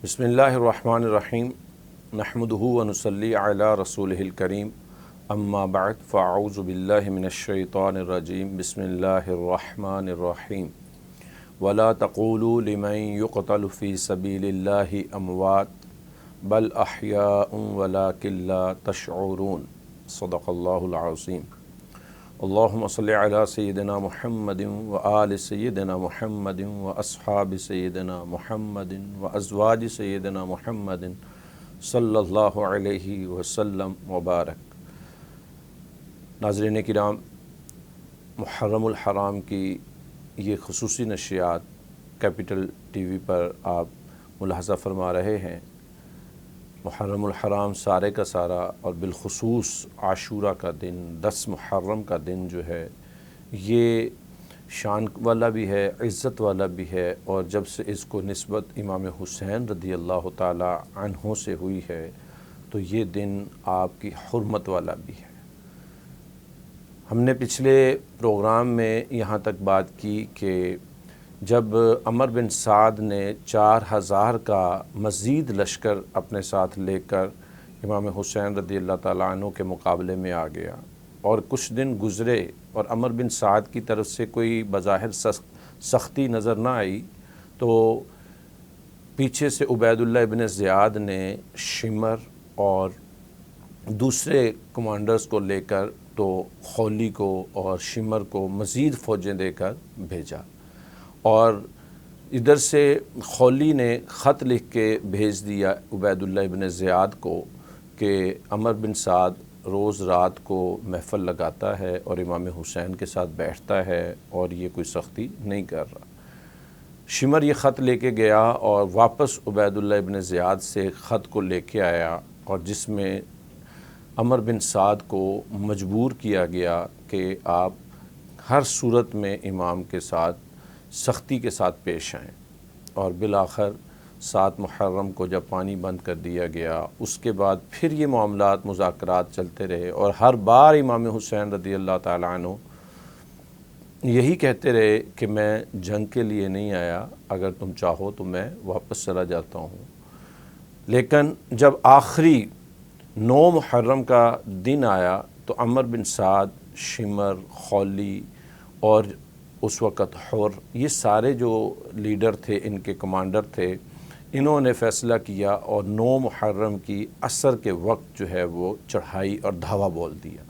بسم اللہ الرحمن الرحیم نحمدہ ونصلی علی رسولہ الکریم اما بعد فاعوذ باللہ من الشیطان الرجیم بسم اللہ الرحمن الرحیم ولا تقولوا لمن يقتل في سبیل اللہ اموات بل احیاء ولکن لا تشعرون صدق اللہ العظیم اللہم صلی علی سیدنا محمد وآل سیدنا محمد واصحاب سیدنا محمد وازواج سیدنا محمد صلی اللہ علیہ وسلم وبارک۔ ناظرین کرام، محرم الحرام کی یہ خصوصی نشریات کیپٹل ٹی وی پر آپ ملاحظہ فرما رہے ہیں۔ محرم الحرام سارے کا سارا اور بالخصوص عاشورہ کا دن 10 محرم کا دن جو ہے یہ شان والا بھی ہے، عزت والا بھی ہے، اور جب سے اس کو نسبت امام حسین رضی اللہ تعالی عنہ سے ہوئی ہے تو یہ دن آپ کی حرمت والا بھی ہے۔ ہم نے پچھلے پروگرام میں یہاں تک بات کی کہ جب عمر بن سعد نے 4000 کا مزید لشکر اپنے ساتھ لے کر امام حسین رضی اللہ تعالیٰ عنہ کے مقابلے میں آ گیا اور کچھ دن گزرے اور عمر بن سعد کی طرف سے کوئی بظاہر سختی نظر نہ آئی تو پیچھے سے عبید اللہ ابن زیاد نے شمر اور دوسرے کمانڈرز کو لے کر تو خولی کو اور شمر کو مزید فوجیں دے کر بھیجا، اور ادھر سے خولی نے خط لکھ کے بھیج دیا عبید اللہ ابن زیاد کو کہ عمر بن سعد روز رات کو محفل لگاتا ہے اور امام حسین کے ساتھ بیٹھتا ہے اور یہ کوئی سختی نہیں کر رہا۔ شمر یہ خط لے کے گیا اور واپس عبید اللہ ابن زیاد سے خط کو لے کے آیا، اور جس میں عمر بن سعد کو مجبور کیا گیا کہ آپ ہر صورت میں امام کے ساتھ سختی کے ساتھ پیش آئیں، اور بالآخر 7 محرم کو جب پانی بند کر دیا گیا اس کے بعد پھر یہ معاملات مذاکرات چلتے رہے، اور ہر بار امام حسین رضی اللہ تعالیٰ عنہ یہی کہتے رہے کہ میں جنگ کے لیے نہیں آیا، اگر تم چاہو تو میں واپس چلا جاتا ہوں۔ لیکن جب آخری 9 محرم کا دن آیا تو عمر بن سعد، شمر، خولی اور اس وقت حر، یہ سارے جو لیڈر تھے، ان کے کمانڈر تھے، انہوں نے فیصلہ کیا اور 9 محرم کی عصر کے وقت جو ہے وہ چڑھائی اور دھاوا بول دیا۔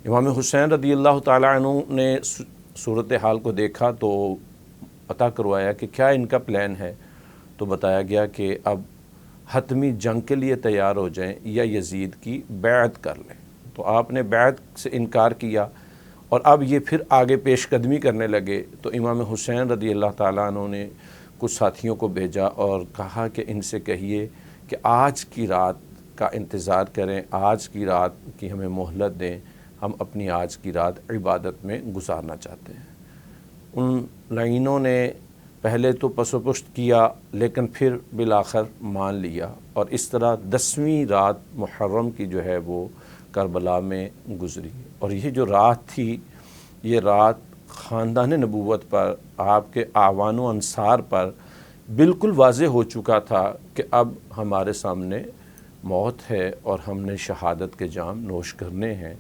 امام حسین رضی اللہ تعالیٰ عنہ نے صورتحال کو دیکھا تو پتہ کروایا کہ کیا ان کا پلان ہے، تو بتایا گیا کہ اب حتمی جنگ کے لیے تیار ہو جائیں یا یزید کی بیعت کر لیں۔ تو آپ نے بیعت سے انکار کیا اور اب یہ پھر آگے پیش قدمی کرنے لگے، تو امام حسین رضی اللہ تعالیٰ عنہ نے کچھ ساتھیوں کو بھیجا اور کہا کہ ان سے کہیے کہ آج کی رات کا انتظار کریں، آج کی رات کی ہمیں مہلت دیں، ہم اپنی آج کی رات عبادت میں گزارنا چاہتے ہیں۔ ان لعینوں نے پہلے تو پس و پشت کیا لیکن پھر بالآخر مان لیا، اور اس طرح 10ویں رات محرم کی جو ہے وہ کربلا میں گزری، اور یہ جو رات تھی یہ رات خاندان نبوت پر، آپ کے اعوان و انصار پر بالکل واضح ہو چکا تھا کہ اب ہمارے سامنے موت ہے اور ہم نے شہادت کے جام نوش کرنے ہیں۔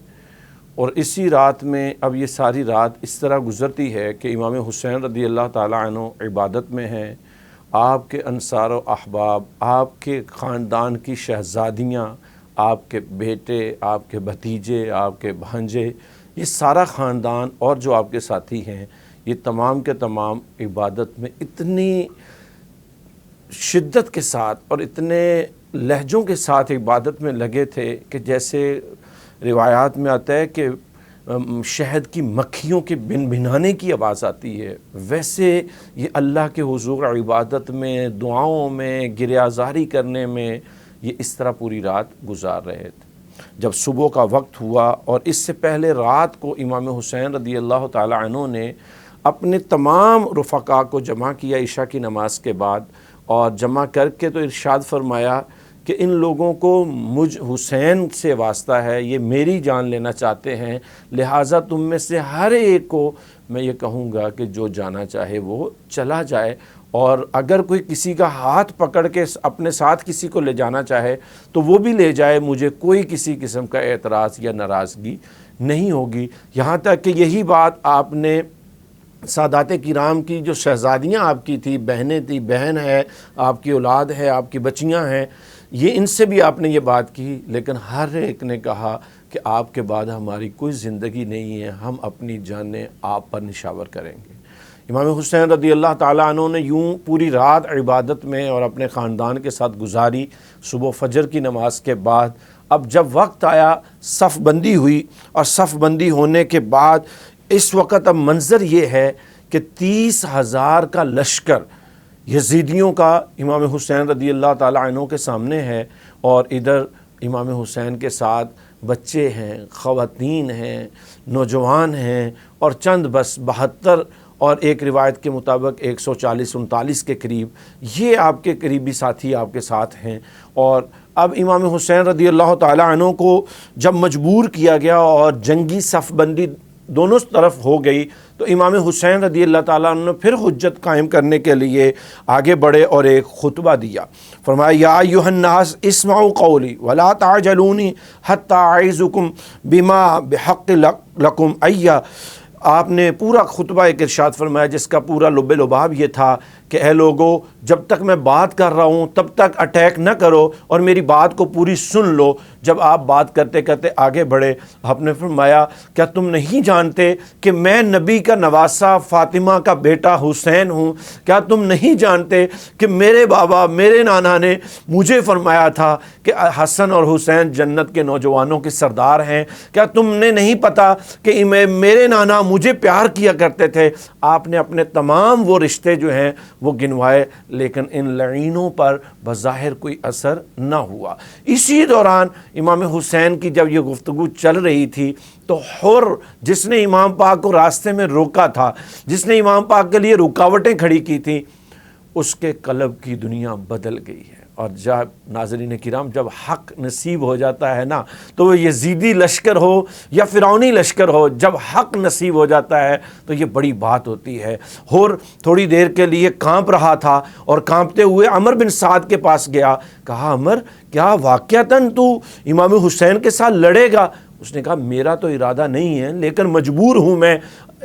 اور اسی رات میں اب یہ ساری رات اس طرح گزرتی ہے کہ امام حسین رضی اللہ تعالیٰ عنہ عبادت میں ہیں، آپ کے انصار و احباب، آپ کے خاندان کی شہزادیاں، آپ کے بیٹے، آپ کے بھتیجے، آپ کے بھانجے، یہ سارا خاندان اور جو آپ کے ساتھی ہیں، یہ تمام کے تمام عبادت میں اتنی شدت کے ساتھ اور اتنے لہجوں کے ساتھ عبادت میں لگے تھے کہ جیسے روایات میں آتا ہے کہ شہد کی مکھیوں کے بن بھنانے کی آواز آتی ہے، ویسے یہ اللہ کے حضور عبادت میں، دعاؤں میں، گریازاری کرنے میں یہ اس طرح پوری رات گزار رہے تھے۔ جب صبح کا وقت ہوا اور اس سے پہلے رات کو امام حسین رضی اللہ تعالیٰ عنہ نے اپنے تمام رفقا کو جمع کیا عشاء کی نماز کے بعد، اور جمع کر کے تو ارشاد فرمایا کہ ان لوگوں کو مجھ حسین سے واسطہ ہے، یہ میری جان لینا چاہتے ہیں، لہٰذا تم میں سے ہر ایک کو میں یہ کہوں گا کہ جو جانا چاہے وہ چلا جائے، اور اگر کوئی کسی کا ہاتھ پکڑ کے اپنے ساتھ کسی کو لے جانا چاہے تو وہ بھی لے جائے، مجھے کوئی کسی قسم کا اعتراض یا ناراضگی نہیں ہوگی۔ یہاں تک کہ یہی بات آپ نے سادات کرام کی جو شہزادیاں آپ کی تھی، بہنیں تھیں، بہن ہے، آپ کی اولاد ہے، آپ کی بچیاں ہیں، یہ ان سے بھی آپ نے یہ بات کی، لیکن ہر ایک نے کہا کہ آپ کے بعد ہماری کوئی زندگی نہیں ہے، ہم اپنی جانیں آپ پر نشاور کریں گے۔ امام حسین رضی اللہ تعالیٰ عنہ نے یوں پوری رات عبادت میں اور اپنے خاندان کے ساتھ گزاری۔ صبح فجر کی نماز کے بعد اب جب وقت آیا، صف بندی ہوئی، اور صف بندی ہونے کے بعد اس وقت اب منظر یہ ہے کہ 30,000 کا لشکر یزیدیوں کا امام حسین رضی اللہ تعالیٰ عنہ کے سامنے ہے، اور ادھر امام حسین کے ساتھ بچے ہیں، خواتین ہیں، نوجوان ہیں، اور چند بس 72 اور ایک روایت کے مطابق 140-139 کے قریب یہ آپ کے قریبی ساتھی آپ کے ساتھ ہیں۔ اور اب امام حسین رضی اللہ تعالیٰ عنہ کو جب مجبور کیا گیا اور جنگی صف بندی دونوں طرف ہو گئی، تو امام حسین رضی اللہ تعالیٰ عنہ نے پھر حجت قائم کرنے کے لیے آگے بڑھے اور ایک خطبہ دیا۔ فرمایا یا ایھا الناس اسمعوا قولی ولا تعجلونی حتی اعظکم بما بحق لکم ایّا۔ آپ نے پورا خطبہ ایک ارشاد فرمایا جس کا پورا لب لباب یہ تھا کہ اے لوگو، جب تک میں بات کر رہا ہوں تب تک اٹیک نہ کرو اور میری بات کو پوری سن لو۔ جب آپ بات کرتے کرتے آگے بڑھے، آپ نے فرمایا کیا تم نہیں جانتے کہ میں نبی کا نواسہ فاطمہ کا بیٹا حسین ہوں؟ کیا تم نہیں جانتے کہ میرے بابا میرے نانا نے مجھے فرمایا تھا کہ حسن اور حسین جنت کے نوجوانوں کے سردار ہیں؟ کیا تم نے نہیں پتا کہ میرے نانا مجھے پیار کیا کرتے تھے؟ آپ نے اپنے تمام وہ رشتے جو ہیں وہ گنوائے، لیکن ان لعینوں پر بظاہر کوئی اثر نہ ہوا۔ اسی دوران امام حسین کی جب یہ گفتگو چل رہی تھی تو حر جس نے امام پاک کو راستے میں روکا تھا، جس نے امام پاک کے لیے رکاوٹیں کھڑی کی تھیں، اس کے قلب کی دنیا بدل گئی ہے۔ اور جب ناظرین کرام جب حق نصیب ہو جاتا ہے نا، تو وہ یزیدی لشکر ہو یا فرعونی لشکر ہو، جب حق نصیب ہو جاتا ہے تو یہ بڑی بات ہوتی ہے۔ اور تھوڑی دیر کے لیے کانپ رہا تھا اور کانپتے ہوئے عمر بن سعد کے پاس گیا، کہا عمر کیا واقعتاً تو امام حسین کے ساتھ لڑے گا؟ اس نے کہا میرا تو ارادہ نہیں ہے لیکن مجبور ہوں میں۔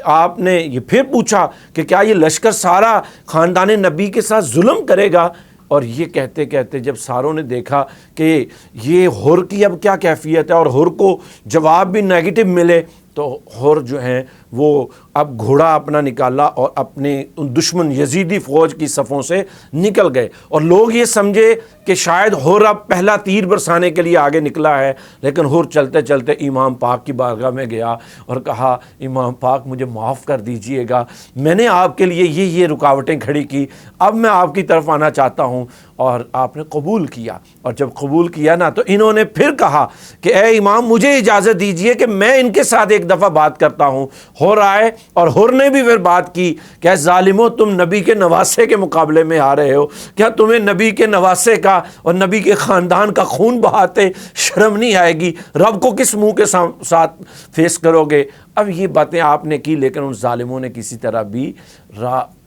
آپ نے یہ پھر پوچھا کہ کیا یہ لشکر سارا خاندان نبی کے ساتھ ظلم کرے گا؟ اور یہ کہتے کہتے جب ساروں نے دیکھا کہ یہ حر کی اب کیا کیفیت ہے اور حر کو جواب بھی نیگیٹو ملے، تو حر جو ہیں وہ اب گھوڑا اپنا نکالا اور اپنے دشمن یزیدی فوج کی صفوں سے نکل گئے، اور لوگ یہ سمجھے کہ شاید حر اب پہلا تیر برسانے کے لیے آگے نکلا ہے، لیکن حر چلتے چلتے امام پاک کی بارگاہ میں گیا اور کہا امام پاک مجھے معاف کر دیجئے گا، میں نے آپ کے لیے یہ رکاوٹیں کھڑی کی، اب میں آپ کی طرف آنا چاہتا ہوں۔ اور آپ نے قبول کیا، اور جب قبول کیا نا تو انہوں نے پھر کہا کہ اے امام مجھے اجازت دیجئے کہ میں ان کے ساتھ ایک دفعہ بات کرتا ہوں۔ حر آئے اور حر نے بھی پھر بات کی کہ ظالمو، تم نبی کے نواسے کے مقابلے میں آ رہے ہو، کیا تمہیں نبی کے نواسے کا اور نبی کے خاندان کا خون بہاتے شرم نہیں آئے گی؟ رب کو کس منہ کے ساتھ فیس کرو گے؟ اب یہ باتیں آپ نے کی، لیکن ان ظالموں نے کسی طرح بھی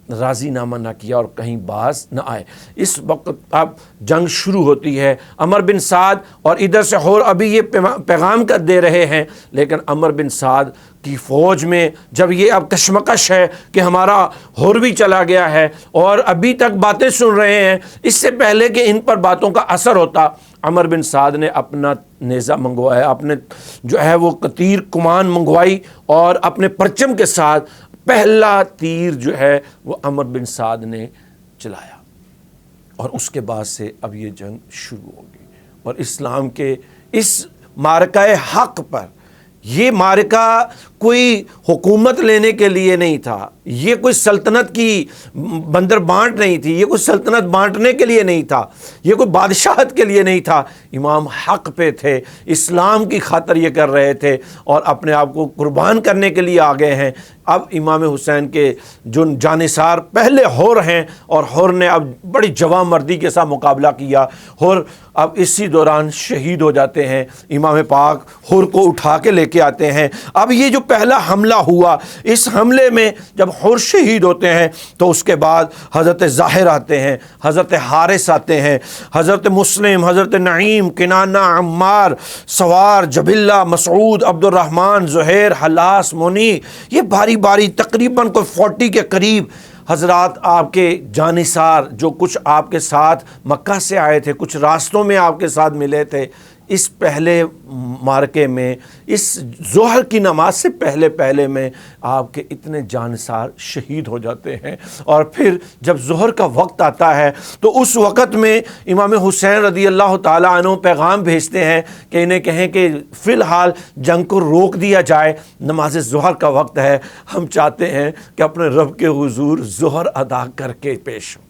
راضی نامہ نہ کیا اور کہیں باز نہ آئے۔ اس وقت اب جنگ شروع ہوتی ہے۔ عمر بن سعد اور ادھر سے حر ابھی یہ پیغام کر دے رہے ہیں، لیکن عمر بن سعد کی فوج میں جب یہ اب کشمکش ہے کہ ہمارا حر بھی چلا گیا ہے اور ابھی تک باتیں سن رہے ہیں، اس سے پہلے کہ ان پر باتوں کا اثر ہوتا، عمر بن سعد نے اپنا نیزہ منگوایا، اپنے جو ہے وہ تیر کمان منگوائی، اور اپنے پرچم کے ساتھ پہلا تیر جو ہے وہ عمر بن سعد نے چلایا، اور اس کے بعد سے اب یہ جنگ شروع ہو گئی۔ اور اسلام کے اس معرکہ حق پر، یہ معرکہ کوئی حکومت لینے کے لیے نہیں تھا، یہ کوئی سلطنت کی بندر بانٹ نہیں تھی، یہ کوئی سلطنت بانٹنے کے لیے نہیں تھا، یہ کوئی بادشاہت کے لیے نہیں تھا۔ امام حق پہ تھے، اسلام کی خاطر یہ کر رہے تھے اور اپنے آپ کو قربان کرنے کے لیے آ گئے ہیں اب امام حسین کے جو جانثار پہلے حر ہیں اور حر نے اب بڑی جواں مردی کے ساتھ مقابلہ کیا، حر اب اسی دوران شہید ہو جاتے ہیں، امام پاک حر کو اٹھا کے لے کے آتے ہیں۔ اب یہ جو پہلا حملہ ہوا، اس حملے میں جب حر شہید ہوتے ہیں تو اس کے بعد حضرت ظاہر آتے ہیں، حضرت حارث آتے ہیں، حضرت مسلم، حضرت نعیم، کنانہ، عمار، سوار، جبلہ، مسعود، عبد الرحمن، زہیر، حلاس، منی، یہ باری باری تقریباً کوئی 40 کے قریب حضرات آپ کے جانثار جو کچھ آپ کے ساتھ مکہ سے آئے تھے، کچھ راستوں میں آپ کے ساتھ ملے تھے، اس پہلے مارکے میں، اس ظہر کی نماز سے پہلے میں آپ کے اتنے جانثار شہید ہو جاتے ہیں۔ اور پھر جب ظہر کا وقت آتا ہے تو اس وقت میں امام حسین رضی اللہ تعالیٰ عنہ پیغام بھیجتے ہیں کہ انہیں کہیں کہ فی الحال جنگ کو روک دیا جائے، نماز ظہر کا وقت ہے، ہم چاہتے ہیں کہ اپنے رب کے حضور ظہر ادا کر کے پیش ہوں۔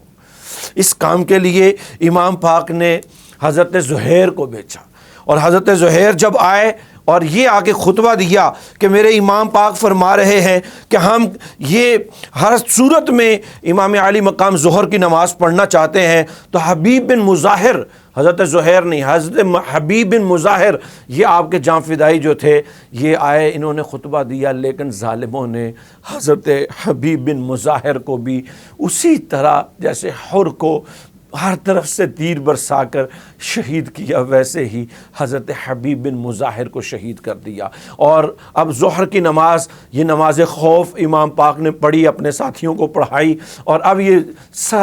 اس کام کے لیے امام پاک نے حضرت زہیر کو بھیجا، اور حضرت زہیر جب آئے اور یہ آ کے خطبہ دیا کہ میرے امام پاک فرما رہے ہیں کہ ہم یہ ہر صورت میں امام علی مقام ظہر کی نماز پڑھنا چاہتے ہیں، تو حبیب بن مظاہر، حضرت زہیر نہیں، حضرت حبیب بن مظاہر، یہ آپ کے جاں فدائی جو تھے، یہ آئے، انہوں نے خطبہ دیا، لیکن ظالموں نے حضرت حبیب بن مظاہر کو بھی اسی طرح جیسے حر کو ہر طرف سے تیر برسا کر شہید کیا، ویسے ہی حضرت حبیب بن مظاہر کو شہید کر دیا۔ اور اب ظہر کی نماز، یہ نماز خوف امام پاک نے پڑھی، اپنے ساتھیوں کو پڑھائی، اور اب یہ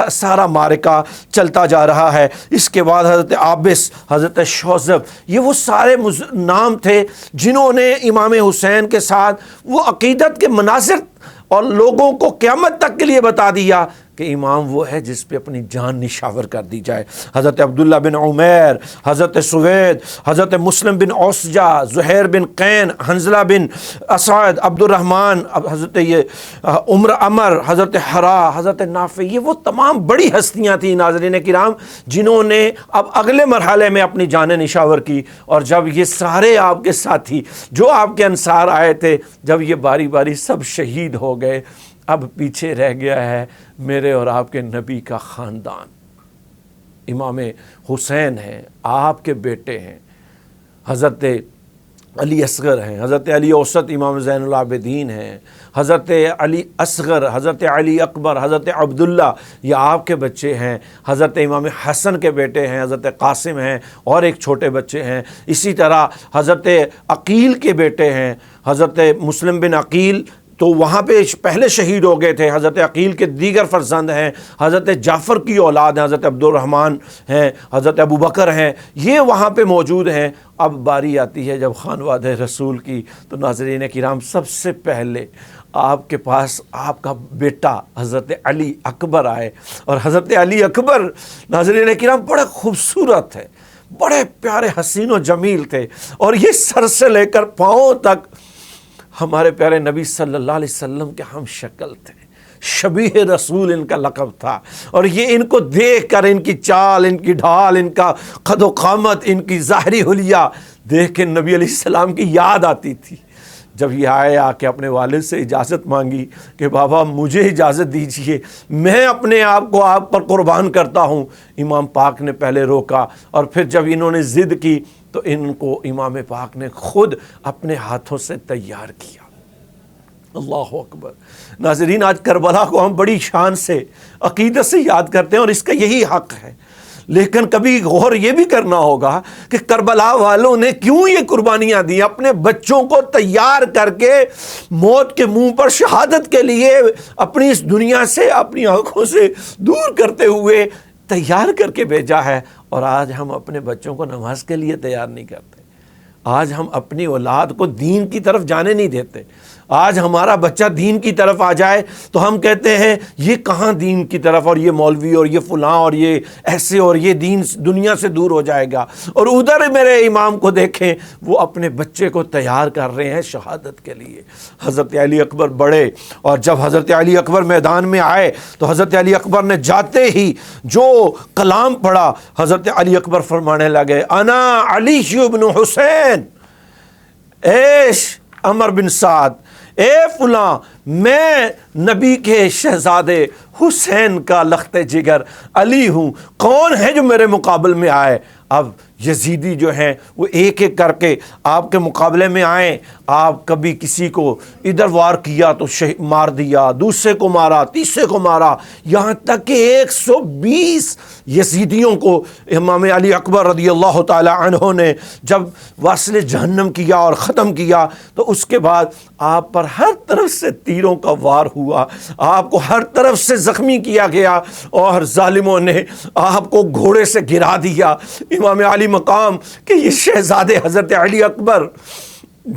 سارا معرکہ چلتا جا رہا ہے۔ اس کے بعد حضرت عابس، حضرت شوذب، یہ وہ سارے نام تھے جنہوں نے امام حسین کے ساتھ وہ عقیدت کے مناظر اور لوگوں کو قیامت تک کے لیے بتا دیا کہ امام وہ ہے جس پہ اپنی جان نشاور کر دی جائے۔ حضرت عبداللہ بن عمیر، حضرت سوید، حضرت مسلم بن اوسجہ، زہیر بن قین، حنظلہ بن اسعد، عبد الرحمن، حضرت عمر، حضرت حرا، حضرت نافع، یہ وہ تمام بڑی ہستیاں تھیں ناظرین کرام جنہوں نے اب اگلے مرحلے میں اپنی جانیں نشاور کی۔ اور جب یہ سارے آپ کے ساتھی جو آپ کے انصار آئے تھے، جب یہ باری باری سب شہید ہو گئے، اب پیچھے رہ گیا ہے میرے اور آپ کے نبی کا خاندان۔ امام حسین ہیں، آپ کے بیٹے ہیں، حضرت علی اصغر ہیں، حضرت علی اوسط امام زین العابدین ہیں، حضرت علی اصغر، حضرت علی اکبر، حضرت عبداللہ، یہ آپ کے بچے ہیں، حضرت امام حسن کے بیٹے ہیں، حضرت قاسم ہیں، اور ایک چھوٹے بچے ہیں۔ اسی طرح حضرت عقیل کے بیٹے ہیں، حضرت مسلم بن عقیل تو وہاں پہ پہلے شہید ہو گئے تھے، حضرت عقیل کے دیگر فرزند ہیں، حضرت جعفر کی اولاد ہیں، حضرت عبد الرحمن ہیں، حضرت ابو بکر ہیں، یہ وہاں پہ موجود ہیں۔ اب باری آتی ہے جب خانوادہ رسول کی، تو ناظرین کرام سب سے پہلے آپ کے پاس آپ کا بیٹا حضرت علی اکبر آئے، اور حضرت علی اکبر ناظرین کرام بڑے خوبصورت ہے، بڑے پیارے حسین و جمیل تھے، اور یہ سر سے لے کر پاؤں تک ہمارے پیارے نبی صلی اللہ علیہ وسلم کے ہم شکل تھے، شبیہ رسول ان کا لقب تھا۔ اور یہ ان کو دیکھ کر، ان کی چال، ان کی ڈھال، ان کا قد و قامت، ان کی ظاہری حلیہ دیکھ کے نبی علیہ السلام کی یاد آتی تھی۔ جب یہ آئے، آ کے اپنے والد سے اجازت مانگی کہ بابا مجھے اجازت دیجئے، میں اپنے آپ کو آپ پر قربان کرتا ہوں، امام پاک نے پہلے روکا، اور پھر جب انہوں نے ضد کی تو ان کو امام پاک نے خود اپنے ہاتھوں سے تیار کیا۔ اللہ اکبر۔ ناظرین، آج کربلا کو ہم بڑی شان سے، عقیدت سے یاد کرتے ہیں، اور اس کا یہی حق ہے، لیکن کبھی غور یہ بھی کرنا ہوگا کہ کربلا والوں نے کیوں یہ قربانیاں دی، اپنے بچوں کو تیار کر کے موت کے منہ پر شہادت کے لیے اپنی اس دنیا سے، اپنی آنکھوں سے دور کرتے ہوئے تیار کر کے بھیجا ہے۔ اور آج ہم اپنے بچوں کو نماز کے لیے تیار نہیں کرتے، آج ہم اپنی اولاد کو دین کی طرف جانے نہیں دیتے۔ آج ہمارا بچہ دین کی طرف آ جائے تو ہم کہتے ہیں یہ کہاں دین کی طرف، اور یہ مولوی، اور یہ فلاں، اور یہ ایسے، اور یہ دین دنیا سے دور ہو جائے گا۔ اور ادھر میرے امام کو دیکھیں، وہ اپنے بچے کو تیار کر رہے ہیں شہادت کے لیے۔ حضرت علی اکبر بڑے، اور جب حضرت علی اکبر میدان میں آئے تو حضرت علی اکبر نے جاتے ہی جو کلام پڑھا، حضرت علی اکبر فرمانے لگے، انا علی بن حسین، ایش عمر بن سعد، اے فلاں، میں نبی کے شہزادے حسین کا لخت جگر علی ہوں، کون ہے جو میرے مقابل میں آئے؟ اب یزیدی جو ہیں وہ ایک ایک کر کے آپ کے مقابلے میں آئیں. آپ کبھی کسی کو ادھر وار کیا تو مار دیا، دوسرے کو مارا، تیسرے کو مارا، یہاں تک کہ 120 یزیدیوں کو امام علی اکبر رضی اللہ تعالی عنہ نے جب واصل جہنم کیا اور ختم کیا تو اس کے بعد آپ پر ہر طرف سے تیروں کا وار ہوا، آپ کو ہر طرف سے زخمی کیا گیا اور ظالموں نے آپ کو گھوڑے سے گرا دیا. امام علی مقام کہ یہ شہزادے حضرت علی اکبر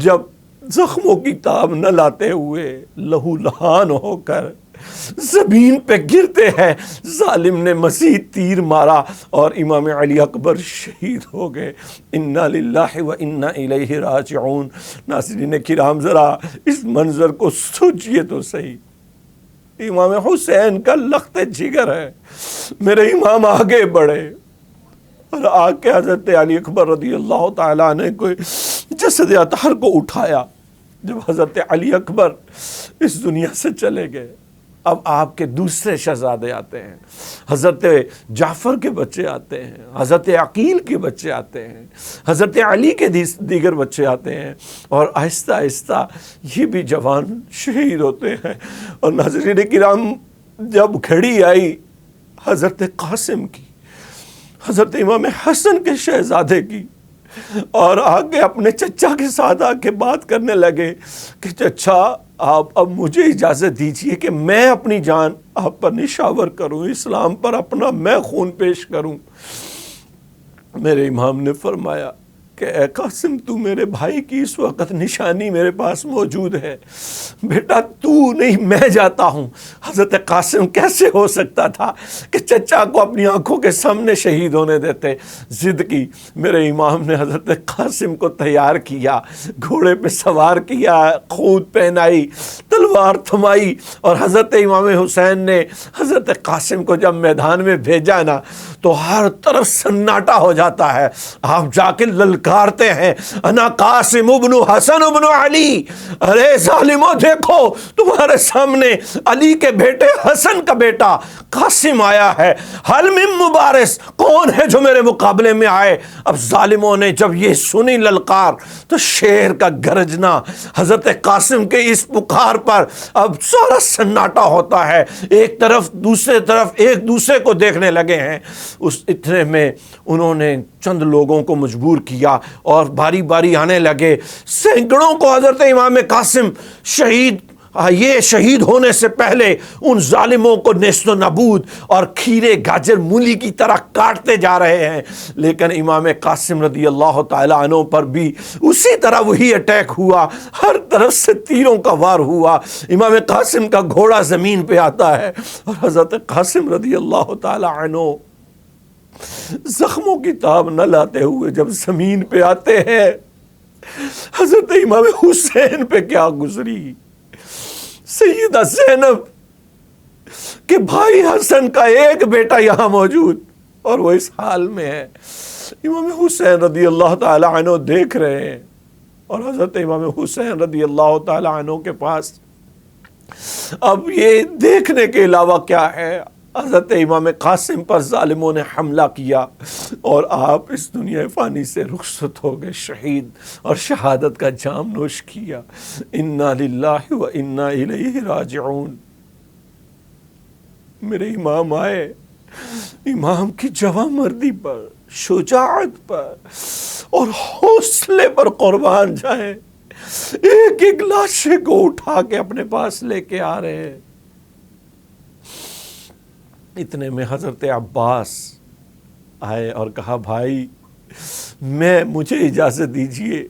جب زخموں کی تاب نہ لاتے ہوئے لہو لہان ہو کر زمین پہ گرتے ہیں، ظالم نے مزید تیر مارا اور امام علی اکبر شہید ہو گئے. انا للہ و انا الیہ راجعون. ناظرین کرام ذرا اس منظر کو سوچئے تو صحیح. امام حسین کا لخت جگر ہے، میرے امام آگے بڑھے اور آ کے حضرت علی اکبر رضی اللہ تعالیٰ عنہ کو جسد اطہر کو اٹھایا. جب حضرت علی اکبر اس دنیا سے چلے گئے اب آپ کے دوسرے شہزادے آتے ہیں، حضرت جعفر کے بچے آتے ہیں، حضرت عقیل کے بچے آتے ہیں، حضرت علی کے دیگر بچے آتے ہیں اور آہستہ آہستہ یہ بھی جوان شہید ہوتے ہیں. اور ناظرین کرام جب گھڑی آئی حضرت قاسم کی، حضرت امام حسن کے شہزادے کی، اور آگے اپنے چچا کے ساتھ آ کے بات کرنے لگے کہ چچا آپ اب مجھے اجازت دیجئے کہ میں اپنی جان آپ پر نشاور کروں، اسلام پر اپنا میں خون پیش کروں. میرے امام نے فرمایا کہ اے قاسم تو میرے بھائی کی اس وقت نشانی میرے پاس موجود ہے، بیٹا تو نہیں میں جاتا ہوں. حضرت قاسم کیسے ہو سکتا تھا کہ چچا کو اپنی آنکھوں کے سامنے شہید ہونے دیتے؟ ضد کی. میرے امام نے حضرت قاسم کو تیار کیا، گھوڑے پہ سوار کیا، خود پہنائی، تلوار تھمائی اور حضرت امام حسین نے حضرت قاسم کو جب میدان میں بھیجا نا تو ہر طرف سناٹا ہو جاتا ہے. آپ جا کے للکارتے ہیں انا قاسم ابن حسن ابن علی، ارے ظالموں دیکھو تمہارے سامنے علی کے بیٹے حسن کا بیٹا قاسم آیا ہے، حل من مبارس، کون ہے جو میرے مقابلے میں آئے؟ اب ظالموں نے جب یہ سنی للکار تو شیر کا گرجنا، حضرت قاسم کے اس پکار پر اب سارا سناٹا ہوتا ہے، ایک طرف دوسرے طرف ایک دوسرے کو دیکھنے لگے ہیں. اس اتنے میں انہوں نے چند لوگوں کو مجبور کیا اور باری باری آنے لگے. سینکڑوں کو حضرت امام قاسم شہید ہونے سے پہلے ان ظالموں کو نیست و نابود اور کھیرے گاجر مولی کی طرح کاٹتے جا رہے ہیں. لیکن امام قاسم رضی اللہ تعالی عنہ پر بھی اسی طرح وہی اٹیک ہوا، ہر طرف سے تیروں کا وار ہوا. امام قاسم کا گھوڑا زمین پہ آتا ہے اور حضرت قاسم رضی اللہ تعالی عنہ زخموں کی تاب نہ لاتے ہوئے جب زمین پہ آتے ہیں، حضرت امام حسین پہ کیا گزری. سیدہ زینب کہ بھائی حسن کا ایک بیٹا یہاں موجود اور وہ اس حال میں ہے. امام حسین رضی اللہ تعالی عنہ دیکھ رہے ہیں اور حضرت امام حسین رضی اللہ تعالی عنہ کے پاس اب یہ دیکھنے کے علاوہ کیا ہے؟ حضرت امام قاسم پر ظالموں نے حملہ کیا اور آپ اس دنیا فانی سے رخصت ہو گئے، شہید اور شہادت کا جام نوش کیا. انا للہ و انا الیہ راجعون. میرے امام آئے، امام کی جواں مردی پر، شجاعت پر اور حوصلے پر قربان جائیں، ایک ایک لاشے کو اٹھا کے اپنے پاس لے کے آ رہے ہیں. اتنے میں حضرت عباس آئے اور کہا بھائی مجھے اجازت دیجئے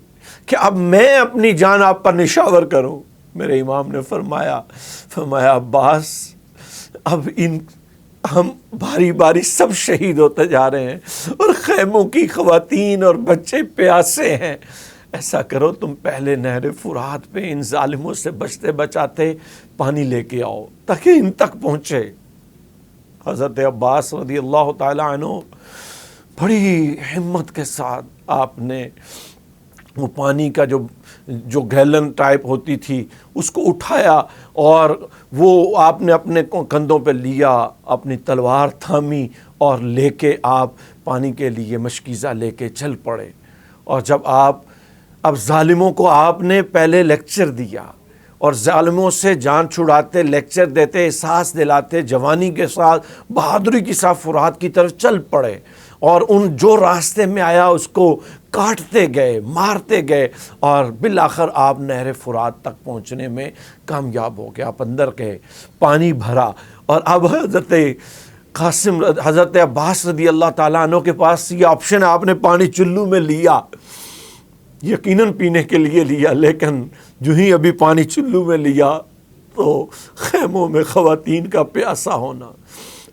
کہ اب میں اپنی جان آپ پر نشاور کروں. میرے امام نے فرمایا عباس اب ہم باری باری سب شہید ہوتے جا رہے ہیں اور خیموں کی خواتین اور بچے پیاسے ہیں. ایسا کرو تم پہلے نہر فرات پہ ان ظالموں سے بچتے بچاتے پانی لے کے آؤ تاکہ ان تک پہنچے. حضرت عباس رضی اللہ تعالی عنہ بڑی ہمت کے ساتھ آپ نے وہ پانی کا جو گیلن ٹائپ ہوتی تھی اس کو اٹھایا اور وہ آپ نے اپنے کندھوں پہ لیا، اپنی تلوار تھامی اور لے کے آپ پانی کے لیے مشکیزہ لے کے چل پڑے۔ اور جب اب ظالموں کو آپ نے پہلے لیکچر دیا اور ظالموں سے جان چھڑاتے، لیکچر دیتے، احساس دلاتے، جوانی کے ساتھ بہادری کے ساتھ فرات کی طرف چل پڑے، اور ان جو راستے میں آیا اس کو کاٹتے گئے، مارتے گئے، اور بالآخر آپ نہر فرات تک پہنچنے میں کامیاب ہو گئے۔ آپ اندر گئے، پانی بھرا، اور اب حضرت عباس رضی اللہ تعالیٰ عنہ کے پاس یہ آپشن ہے، آپ نے پانی چلو میں لیا، یقیناً پینے کے لیے لیا، لیکن جو ہی ابھی پانی چلو میں لیا تو خیموں میں خواتین کا پیاسا ہونا،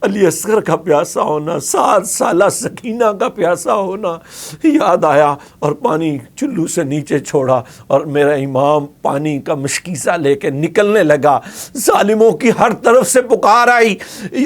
علی اصغر کا پیاسا ہونا، 7 سالہ سکینہ کا پیاسا ہونا یاد آیا، اور پانی چلو سے نیچے چھوڑا، اور میرا امام پانی کا مشکیزہ لے کے نکلنے لگا۔ ظالموں کی ہر طرف سے پکار آئی،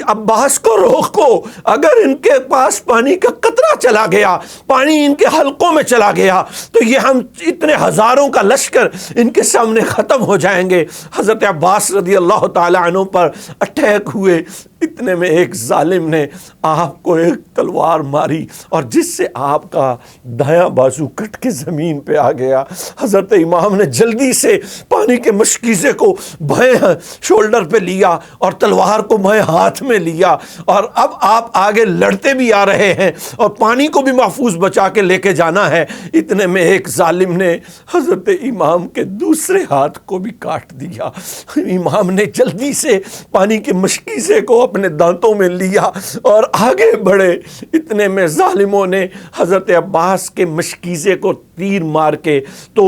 عباس کو روکو، اگر ان کے پاس پانی کا قطرہ چلا گیا، پانی ان کے حلقوں میں چلا گیا تو یہ ہم اتنے ہزاروں کا لشکر ان کے سامنے ختم ہو جائیں گے۔ حضرت عباس رضی اللہ تعالی عنہ پر اٹیک ہوئے، اتنے میں ایک ظالم نے آپ کو ایک تلوار ماری، اور جس سے آپ کا دایاں بازو کٹ کے زمین پہ آ گیا۔ حضرت امام نے جلدی سے پانی کے مشکیزے کو بائیں شولڈر پہ لیا اور تلوار کو بائیں ہاتھ میں لیا، اور اب آپ آگے لڑتے بھی آ رہے ہیں اور پانی کو بھی محفوظ بچا کے لے کے جانا ہے۔ اتنے میں ایک ظالم نے حضرت امام کے دوسرے ہاتھ کو بھی کاٹ دیا۔ امام نے جلدی سے پانی کے مشکیزے کو اپنے دانتوں میں لیا اور آگے بڑھے۔ اتنے میں ظالموں نے حضرت عباس کے مشکیزے کو تیر مار کے تو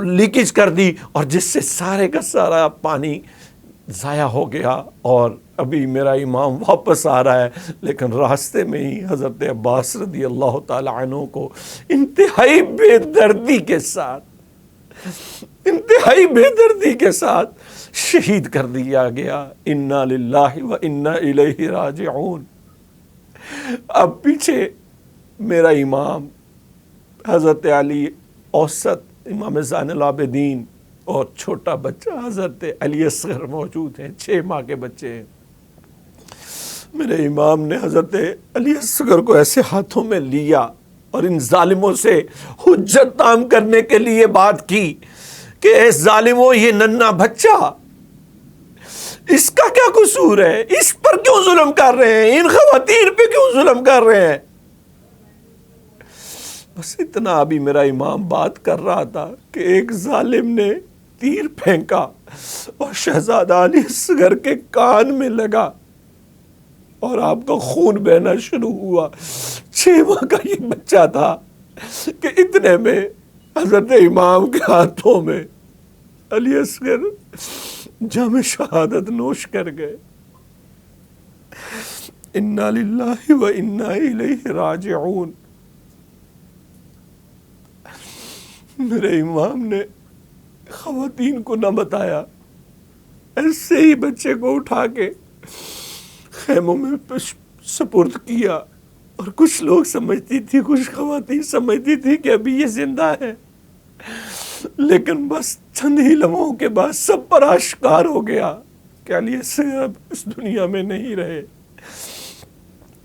لیکیج کر دی، اور جس سے سارے کا سارا پانی ضائع ہو گیا۔ اور ابھی میرا امام واپس آ رہا ہے، لیکن راستے میں ہی حضرت عباس رضی اللہ تعالی عنہ کو انتہائی بے دردی کے ساتھ شہید کر دیا گیا۔ انا للہ و انا الیہ راجعون۔ اب پیچھے میرا امام حضرت علی اوسط امام زین العابدین اور چھوٹا بچہ حضرت علی اصغر موجود ہیں، 6 ماہ کے بچے ہیں۔ میرے امام نے حضرت علی اصغر کو ایسے ہاتھوں میں لیا اور ان ظالموں سے حجت تام کرنے کے لیے بات کی کہ اے ظالموں، یہ ننھا بچہ، اس کا کیا قصور ہے؟ اس پر کیوں ظلم کر رہے ہیں؟ ان خواتین پہ کیوں ظلم کر رہے ہیں؟ بس اتنا ابھی میرا امام بات کر رہا تھا کہ ایک ظالم نے تیر پھینکا اور شہزادہ علی اصغر کے کان میں لگا اور آپ کا خون بہنا شروع ہوا۔ 6 ماہ کا یہ بچہ تھا کہ اتنے میں حضرت امام کے ہاتھوں میں علی اصغر جام شہادت نوش کر گئے۔ انا للہ و انا الیہ راجعون۔ میرے امام نے خواتین کو نہ بتایا، ایسے ہی بچے کو اٹھا کے خیموں میں سپرد کیا، اور کچھ لوگ سمجھتی تھی، کچھ خواتین سمجھتی تھی کہ ابھی یہ زندہ ہے، لیکن بس چند ہی لمحوں کے بعد سب پر آشکار ہو گیا کہ علی اصغر اب اس دنیا میں نہیں رہے۔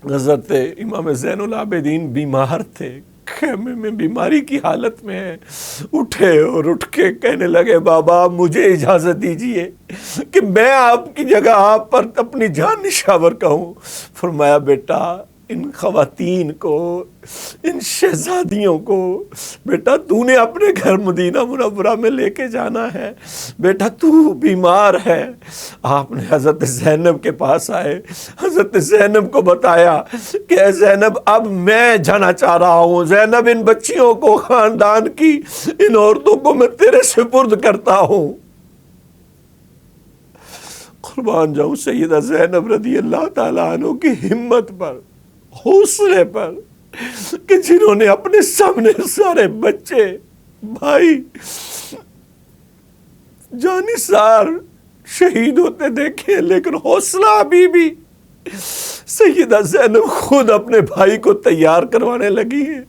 حضرت امام زین العابدین بیمار تھے، خیمے میں بیماری کی حالت میں ہیں، اٹھے اور اٹھ کے کہنے لگے بابا مجھے اجازت دیجئے کہ میں آپ کی جگہ آپ پر اپنی جان نشاور کہوں۔ فرمایا بیٹا ان خواتین کو، ان شہزادیوں کو بیٹا تو نے اپنے گھر مدینہ منورہ میں لے کے جانا ہے، بیٹا تو بیمار ہے۔ آپ نے حضرت زینب کے پاس آئے، حضرت زینب کو بتایا کہ اے زینب اب میں جانا چاہ رہا ہوں، زینب ان بچیوں کو، خاندان کی ان عورتوں کو میں تیرے سپرد کرتا ہوں۔ قربان جاؤں سیدہ زینب رضی اللہ تعالیٰ عنہ کی ہمت پر، حوصلے پر، کہ جنہوں نے اپنے سامنے سارے بچے، بھائی، جانثار شہید ہوتے دیکھے، لیکن حوصلہ ابھی بھی سیدہ زینب خود اپنے بھائی کو تیار کروانے لگی ہیں،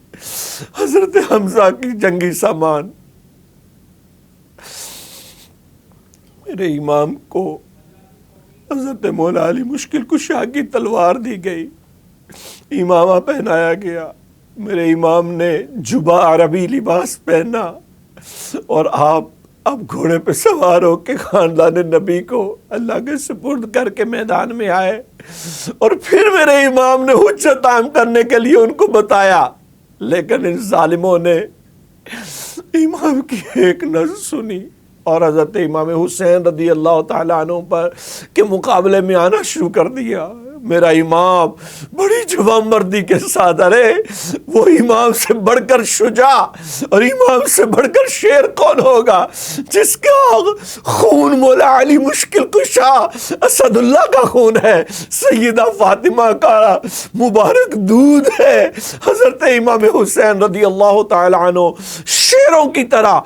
حضرت حمزہ کی جنگی سامان۔ میرے امام کو حضرت مولا علی مشکل کشا کی تلوار دی گئی، امامہ پہنایا گیا، میرے امام نے جبہ عربی لباس پہنا، اور آپ اب گھوڑے پہ سوار ہو کے خاندان نبی کو اللہ کے سپرد کر کے میدان میں آئے، اور پھر میرے امام نے حجت عام کرنے کے لیے ان کو بتایا، لیکن ان ظالموں نے امام کی ایک نہ سنی اور حضرت امام حسین رضی اللہ تعالیٰ عنہ پر کے مقابلے میں آنا شروع کر دیا۔ میرا امام بڑی جوان مردی کے ساتھ، ارے وہ امام سے بڑھ کر شجاع اور امام سے بڑھ کر شیر کون ہوگا، جس کا خون مولا علی مشکل کشا اسد اللہ کا خون ہے، سیدہ فاطمہ کا مبارک دودھ ہے۔ حضرت امام حسین رضی اللہ تعالی عنہ شیروں کی طرح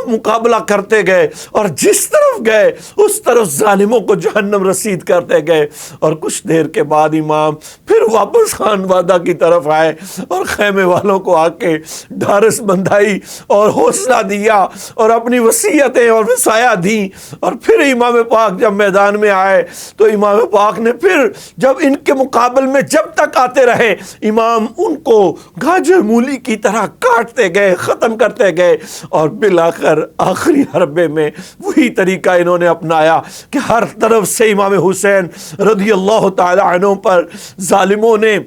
مقابلہ کرتے گئے، اور جس طرف گئے اس طرف ظالموں کو جہنم رسید کرتے گئے، اور کچھ دیر کے بعد امام پھر واپس خان وادہ کی طرف آئے اور خیمے والوں کو آ کے ڈھارس بندھائی اور حوصلہ دیا اور اپنی وصیتیں اور وصایا دیں، اور پھر امام پاک جب میدان میں آئے تو امام پاک نے پھر جب ان کے مقابل میں جب تک آتے رہے، امام ان کو گاجر مولی کی طرح کاٹتے گئے، ختم کرتے گئے، اور بالآخر آخری حربے میں وہی طریقہ انہوں نے اپنایا کہ ہر طرف سے امام حسین رضی اللہ تعالی عنہ پر ظالموں نے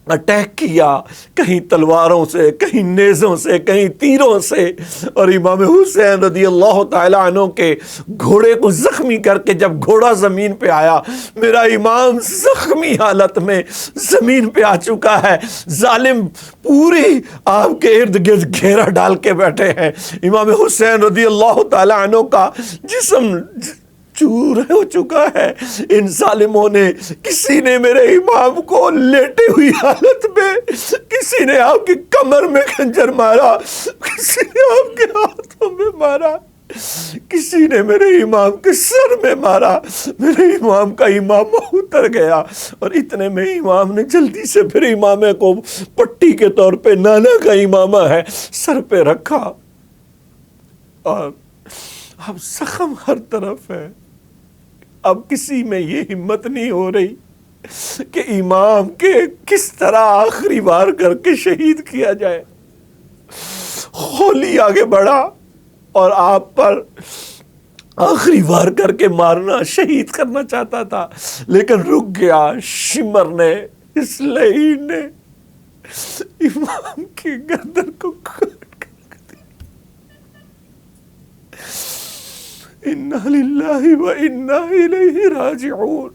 اٹیک کیا، کہیں تلواروں سے، کہیں نیزوں سے، کہیں تیروں سے، اور امام حسین رضی اللہ تعالی عنہ کے گھوڑے کو زخمی کر کے جب گھوڑا زمین پہ آیا، میرا امام زخمی حالت میں زمین پہ آ چکا ہے، ظالم پوری آپ کے ارد گرد گھیرا ڈال کے بیٹھے ہیں، امام حسین رضی اللہ تعالی عنہ کا جسم چور ہو چکا ہے، ان ظالموں نے، کسی نے میرے امام کو لیٹے ہوئی حالت میں، کسی نے آپ کی کمر میں خنجر مارا، کسی نے آپ کے ہاتھوں میں مارا، کسی نے میرے امام کے سر میں مارا، میرے امام کا امامہ اتر گیا، اور اتنے میں امام نے جلدی سے پھر امامے کو پٹی کے طور پہ نانا کا امامہ ہے سر پہ رکھا، اور اب زخم ہر طرف ہے۔ اب کسی میں یہ ہمت نہیں ہو رہی کہ امام کے کس طرح آخری وار کر کے شہید کیا جائے۔ خولی آگے بڑھا اور آپ پر آخری وار کر کے مارنا، شہید کرنا چاہتا تھا، لیکن رک گیا۔ شمر نے، اسلحین نے امام کی گردن کو کاٹ کر دیا۔ انا للہ و انا الیہ راجعون۔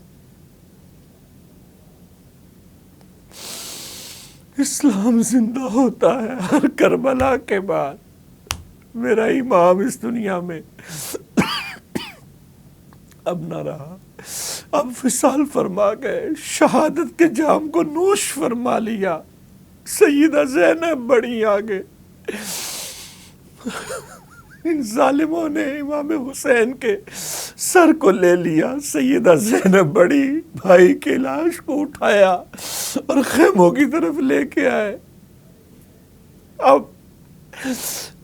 اسلام زندہ ہوتا ہے ہر کربلا کے بعد۔ میرا امام اس دنیا میں اب نہ رہا، اب وصال فرما گئے، شہادت کے جام کو نوش فرما لیا۔ سیدہ زینب بڑی آگے، ان ظالموں نے امام حسین کے سر کو لے لیا۔ سیدہ زینب بڑی بھائی کی لاش کو اٹھایا اور خیموں کی طرف لے کے آئے۔ اب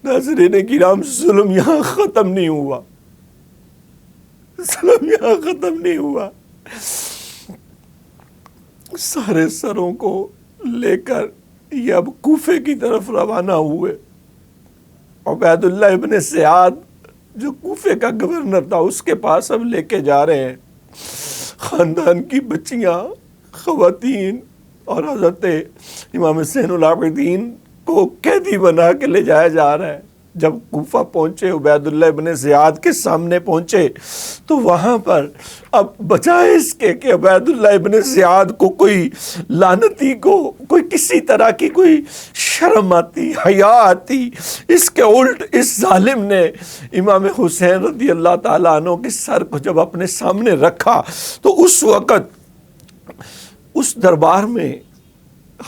ناظرین کرام، ظلم یہاں ختم نہیں ہوا، ظلم یہاں ختم نہیں ہوا۔ سارے سروں کو لے کر یہ اب کوفے کی طرف روانہ ہوئے۔ عبید اللہ ابن زیاد جو کوفے کا گورنر تھا، اس کے پاس اب لے کے جا رہے ہیں۔ خاندان کی بچیاں، خواتین اور حضرت امام زین العابدین کو قیدی بنا کے لے جایا جا رہا ہے۔ جب کوفہ پہنچے، عبید اللہ ابن زیاد کے سامنے پہنچے، تو وہاں پر اب بجائے اس کے کہ عبید اللہ ابن زیاد کو کوئی لعنتی کو کوئی کسی طرح کی کوئی شرم آتی، حیا آتی، اس کے الٹ اس ظالم نے امام حسین رضی اللہ تعالیٰ عنہ کے سر کو جب اپنے سامنے رکھا، تو اس وقت اس دربار میں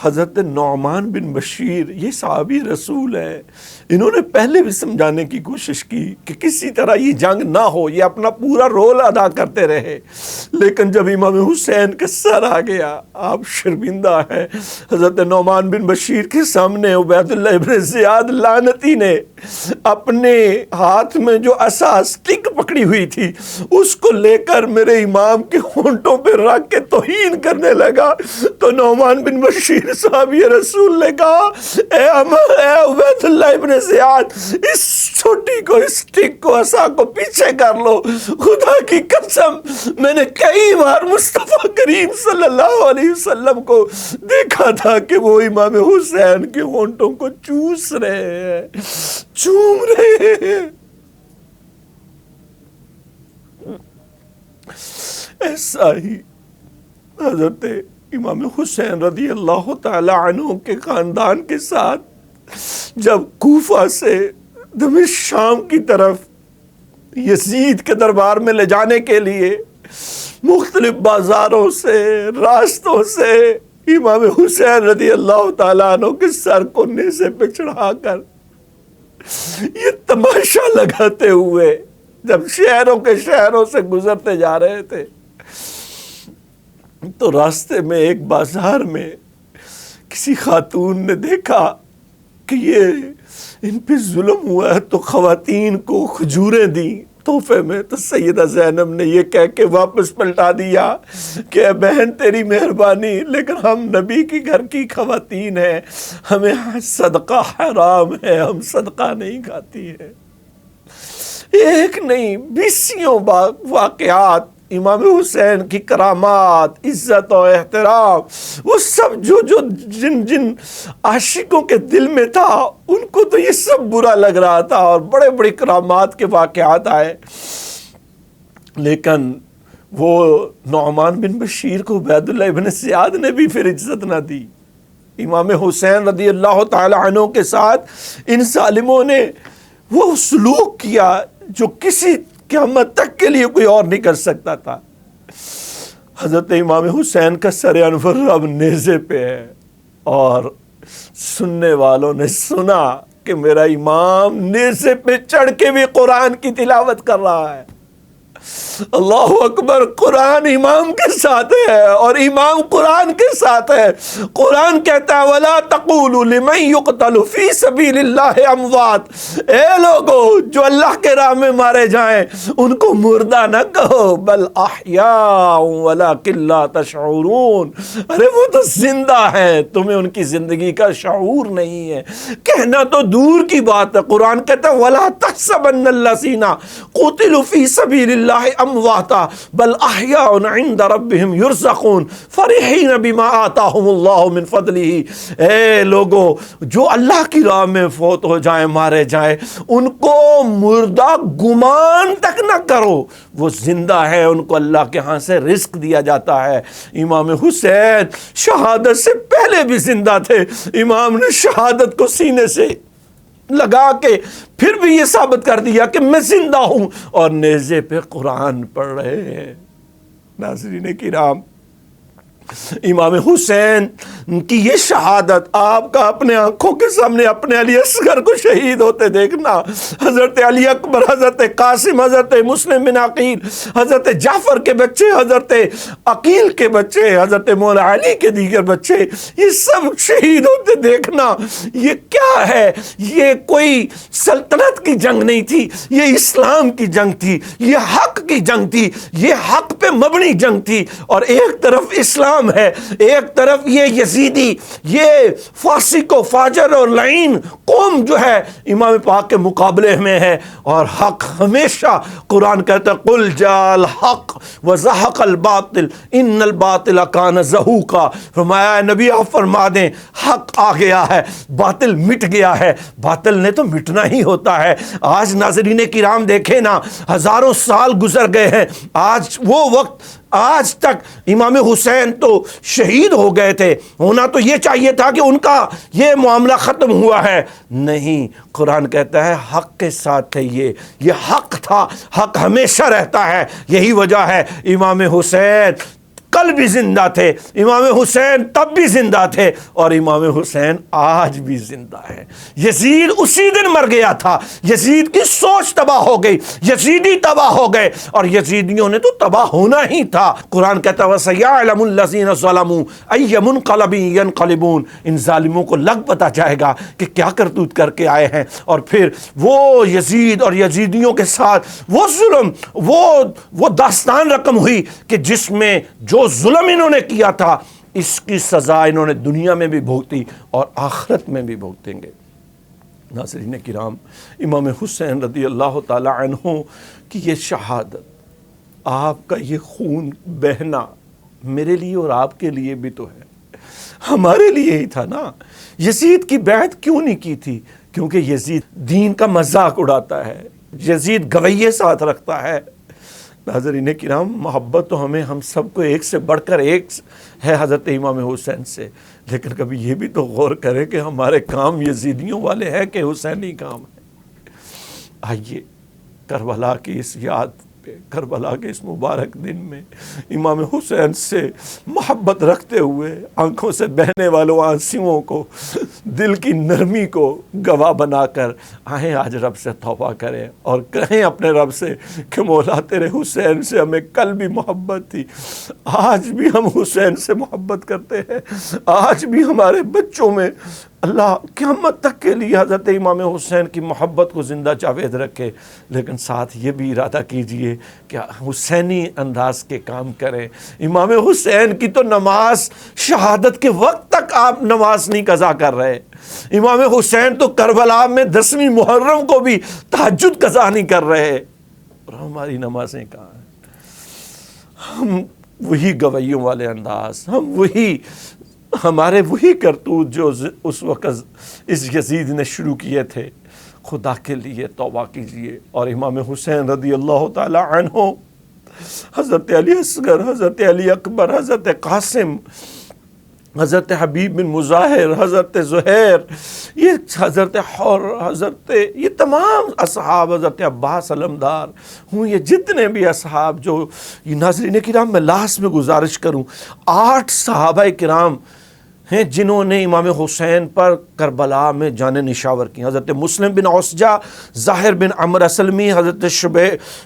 حضرت نعمان بن بشیر یہ صحابی رسول ہے، انہوں نے پہلے بھی سمجھانے کی کوشش کی کہ کسی طرح یہ جنگ نہ ہو، یہ اپنا پورا رول ادا کرتے رہے، لیکن جب امام حسین کا سر آ گیا آپ شرمندہ ہیں۔ حضرت نعمان بن بشیر کے سامنے عبید اللہ ابن زیاد لعنتی نے اپنے ہاتھ میں جو عصا اسٹک پکڑی ہوئی تھی اس کو لے کر میرے امام کے ہونٹوں پہ رکھ کے توہین کرنے لگا، تو نعمان بن بشیر صحابی رسول نے کہا اے عبید اللہ ابن زیاد، اس چھوٹی کو، اس اسٹک کو، عصا کو پیچھے کر لو، خدا کی قسم میں نے کئی بار مصطفیٰ کریم صلی اللہ علیہ وسلم کو دیکھا تھا کہ وہ امام حسین کے ہونٹوں کو چوس رہے ہیں، چوم رہے ہیں۔ ایسا ہی حضرت امام حسین رضی اللہ تعالی عنہ کے خاندان کے ساتھ جب کوفہ سے دمشق شام کی طرف یزید کے دربار میں لے جانے کے لیے مختلف بازاروں سے، راستوں سے امام حسین رضی اللہ تعالیٰ عنہ کے سر کو نیزے پہ چڑھا کر یہ تماشا لگاتے ہوئے جب شہروں کے شہروں سے گزرتے جا رہے تھے تو راستے میں ایک بازار میں کسی خاتون نے دیکھا کہ یہ ان پہ ظلم ہوا ہے، تو خواتین کو کھجوریں دیں تحفے میں، تو سیدہ زینب نے یہ کہہ کے واپس پلٹا دیا کہ اے بہن تیری مہربانی، لیکن ہم نبی کی گھر کی خواتین ہیں، ہمیں صدقہ حرام ہے، ہم صدقہ نہیں کھاتی ہیں۔ ایک نہیں، 20 واقعات امام حسین کی کرامات، عزت و احترام، وہ سب جو جن عاشقوں کے دل میں تھا ان کو تو یہ سب برا لگ رہا تھا، اور بڑے بڑے کرامات کے واقعات آئے، لیکن وہ نعمان بن بشیر کو عبید اللہ ابن زیاد نے بھی پھر عزت نہ دی۔ امام حسین رضی اللہ تعالی عنہ کے ساتھ ان ظالموں نے وہ سلوک کیا جو کسی قیامت تک کے لیے کوئی اور نہیں کر سکتا تھا۔ حضرت امام حسین کا سر انور اب نیزے پہ ہے، اور سننے والوں نے سنا کہ میرا امام نیزے پہ چڑھ کے بھی قرآن کی تلاوت کر رہا ہے۔ اللہ اکبر، قرآن امام کے ساتھ ہے اور امام قرآن کے ساتھ ہے۔ قرآن کہتا ہے وَلَا تَقُولُوا لِمَنْ يُقْتَلُ فِي سَبِيلِ اللَّهِ أَمْوَاتٌ، اے لوگو جو اللہ کے راہ میں مارے جائیں ان کو مردہ نہ کہو، بل احیاء وَلَكِنْ لَا تَشْعُرُونَ، ارے وہ تو زندہ ہیں، تمہیں ان کی زندگی کا شعور نہیں ہے۔ کہنا تو دور کی بات ہے، قرآن کہتا ہے وَلَا تَحْسَبَنَّ الَّذِينَ قُتِلُوا فِي سَبِيلِ اللَّهِ امواتا بل احیاء عند ربهم یرزقون فرحین بما آتاهم اللہ من فضلہ، اے لوگو جو اللہ کی راہ میں فوت ہو جائیں، مارے جائیں، ان کو مردہ گمان تک نہ کرو، وہ زندہ ہے، ان کو اللہ کے ہاں سے رزق دیا جاتا ہے۔ امام حسین شہادت سے پہلے بھی زندہ تھے، امام نے شہادت کو سینے سے لگا کے پھر بھی یہ ثابت کر دیا کہ میں زندہ ہوں، اور نیزے پہ قرآن پڑھ رہے ہیں۔ ناظرین کرام، امام حسین کی یہ شہادت آپ کا اپنے آنکھوں کے سامنے اپنے علی اصغر کو شہید ہوتے دیکھنا، حضرت علی اکبر، حضرت قاسم، حضرت مسلم بن عقیل، حضرت جعفر کے بچے، حضرت عقیل کے بچے، حضرت مولا علی کے دیگر بچے، یہ سب شہید ہوتے دیکھنا، یہ کیا ہے؟ یہ کوئی سلطنت کی جنگ نہیں تھی، یہ اسلام کی جنگ تھی، یہ حق کی جنگ تھی، یہ حق پہ مبنی جنگ تھی، اور ایک طرف اسلام ہے، ایک طرف یہ یزیدی، یہ فاسق و فاجر اور لعین قوم جو ہے امام پاک کے مقابلے میں ہے، اور حق ہمیشہ، قرآن کہتا ہے قل جاء الحق وزہق الباطل ان الباطل کان زہوقا، فرمایا نبی آپ فرما دیں حق آ گیا ہے، باطل مٹ گیا ہے۔ باطل نے تو مٹنا ہی ہوتا ہے۔ آج ناظرین کرام دیکھیں نا، ہزاروں سال گزر گئے ہیں، آج وہ وقت، آج تک امام حسین تو شہید ہو گئے تھے، ہونا تو یہ چاہیے تھا کہ ان کا یہ معاملہ ختم ہوا ہے، نہیں، قرآن کہتا ہے حق کے ساتھ ہے، یہ حق تھا، حق ہمیشہ رہتا ہے۔ یہی وجہ ہے امام حسین کل بھی زندہ تھے، امام حسین تب بھی زندہ تھے، اور امام حسین آج بھی زندہ ہے۔ یزید اسی دن مر گیا تھا، یزید کی سوچ تباہ ہو گئی، یزیدی تباہ ہو گئے، اور یزیدیوں نے تو تباہ ہونا ہی تھا۔ قرآن کہتا ہے وَسَيَعْلَمُ الَّذِينَ ظَلَمُوا أَيَّ مُنْقَلَبٍ يَنْقَلِبُونَ، ان ظالموں کو لگ پتہ جائے گا کہ کیا کرتوت کر کے آئے ہیں۔ اور پھر وہ یزید اور یزیدیوں کے ساتھ وہ ظلم، وہ داستان رقم ہوئی کہ جس میں جو ظلم انہوں نے کیا تھا اس کی سزا انہوں نے دنیا میں بھی بھگتی اور آخرت میں بھی بھگتیں گے۔ ناظرین کرام، امام حسین رضی اللہ تعالی عنہ کی یہ شہادت، آپ کا یہ خون بہنا میرے لیے اور آپ کے لیے بھی تو ہے، ہمارے لیے ہی تھا نا۔ یزید کی بیعت کیوں نہیں کی تھی؟ کیونکہ یزید دین کا مذاق اڑاتا ہے، یزید گویے ساتھ رکھتا ہے۔ ناظرین کرام، محبت تو ہم سب کو ایک سے بڑھ کر ایک ہے حضرت امام حسین سے، لیکن کبھی یہ بھی تو غور کریں کہ ہمارے کام یزیدیوں والے ہیں کہ حسینی کام ہے۔ آئیے کربلا کی اس یاد پہ، کربلا کے اس مبارک دن میں امام حسین سے محبت رکھتے ہوئے آنکھوں سے بہنے والوں آنسوؤں کو، دل کی نرمی کو گواہ بنا کر آئیں آج رب سے توبہ کریں اور کہیں اپنے رب سے کہ مولا تیرے حسین سے ہمیں کل بھی محبت تھی، آج بھی ہم حسین سے محبت کرتے ہیں، آج بھی ہمارے بچوں میں اللہ قیامت تک کے لیے حضرت امام حسین کی محبت کو زندہ جاوید رکھے، لیکن ساتھ یہ بھی ارادہ کیجئے کہ حسینی انداز کے کام کریں۔ امام حسین کی تو نماز شہادت کے وقت تک آپ نماز نہیں قضا کر رہے، امام حسین تو کربلا میں 10ویں محرم کو بھی تہجد قضا نہیں کر رہے، اور ہماری نمازیں کہاں ہیں؟ ہم وہی گویوں والے انداز، ہمارے وہی کرتوت جو اس وقت اس یزید نے شروع کیے تھے۔ خدا کے لیے توبہ کیجئے، اور امام حسین رضی اللہ تعالی عنہ، حضرت علی اصغر، حضرت علی اکبر، حضرت قاسم، حضرت حبیب بن مظاہر، حضرت زہیر، یہ حضرت حر، یہ تمام اصحاب، حضرت عباس علمدار ہوں، یہ جتنے بھی اصحاب جو، یہ ناظرین کرام میں لاسٹ میں گزارش کروں، 8 صحابہ کرام ہیں جنہوں نے امام حسین پر کربلا میں جان نشاور کی۔ حضرت مسلم بن عوسجہ، ظاہر بن عمر اسلمی، حضرت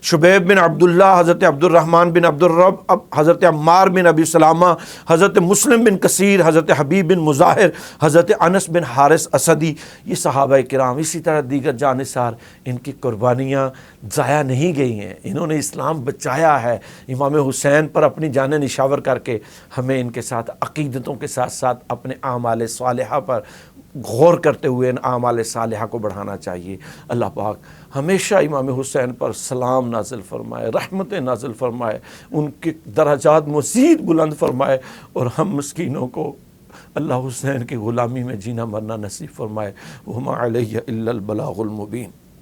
شبیب بن عبداللہ، حضرت عبد الرحمن بن عبد الرب، حضرت عمار بن ابی سلامہ، حضرت مسلم بن کثیر، حضرت حبیب بن مظاہر، حضرت انس بن حارث اسدی، یہ صحابہ کرام، اسی طرح دیگر جانثار، ان کی قربانیاں ضائع نہیں گئی ہیں، انہوں نے اسلام بچایا ہے۔ امام حسین پر اپنی جان نشاور کر کے ہمیں ان کے ساتھ عقیدتوں کے ساتھ ساتھ اپنے اعمال صالحہ پر غور کرتے ہوئے ان اعمال صالحہ کو بڑھانا چاہیے۔ اللہ پاک ہمیشہ امام حسین پر سلام نازل فرمائے، رحمتیں نازل فرمائے، ان کے درجات مزید بلند فرمائے، اور ہم مسکینوں کو اللہ حسین کی غلامی میں جینا مرنا نصیب فرمائے۔ وما علیہ الا البلاغ المبین۔